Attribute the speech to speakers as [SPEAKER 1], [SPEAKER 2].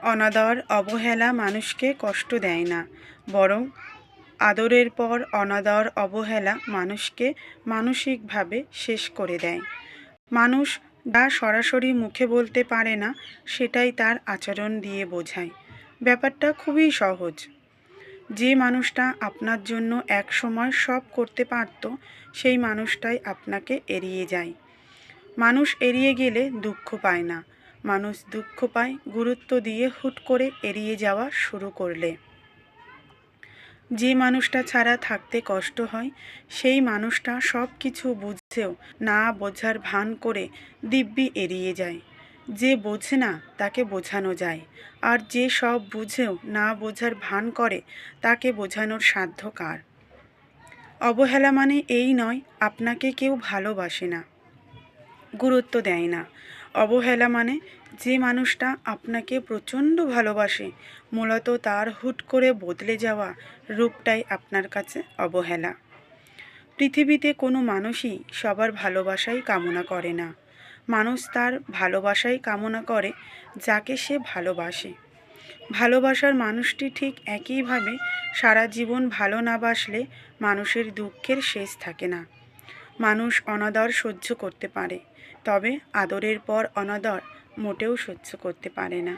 [SPEAKER 1] অনাদর অবহেলা মানুষকে কষ্ট দেয় না, বরং আদরের পর অনাদর অবহেলা মানুষকে মানসিকভাবে শেষ করে দেয়। মানুষ যা সরাসরি মুখে বলতে পারে না, সেটাই তার আচরণ দিয়ে বোঝায়। ব্যাপারটা খুবই সহজ। যে মানুষটা আপনার জন্য একসময় সব করতে পারত, সেই মানুষটাই আপনাকে এড়িয়ে যায়। মানুষ এড়িয়ে গেলে দুঃখ পায় না, মানুষ দুঃখ পায় গুরুত্ব দিয়ে হুট করে এড়িয়ে যাওয়া শুরু করলে। যে মানুষটা ছাড়া থাকতে কষ্ট হয়, সেই মানুষটা সব কিছু বুঝেও না বোঝার ভান করে দিব্যি এড়িয়ে যায়। যে বোঝে না তাকে বোঝানো যায়, আর যে সব বুঝেও না বোঝার ভান করে তাকে বোঝানোর সাধ্য কার? অবহেলা মানে এই নয় আপনাকে কেউ ভালোবাসে না, গুরুত্ব দেয় না। অবহেলা মানে যে মানুষটা আপনাকে প্রচণ্ড ভালোবাসে, মূলত তার হুট করে বদলে যাওয়া রূপটাই আপনার কাছে অবহেলা। পৃথিবীতে কোনো মানুষই সবার ভালোবাসাই কামনা করে না। মানুষ তার ভালোবাসাই কামনা করে যাকে সে ভালোবাসে। ভালোবাসার মানুষটি ঠিক একইভাবে সারা জীবন ভালো না বাসলে মানুষের দুঃখের শেষ থাকে না। মানুষ অনাদর সহ্য করতে পারে, তবে আদরের পর অনাদর মোটেও সহ্য করতে পারে না।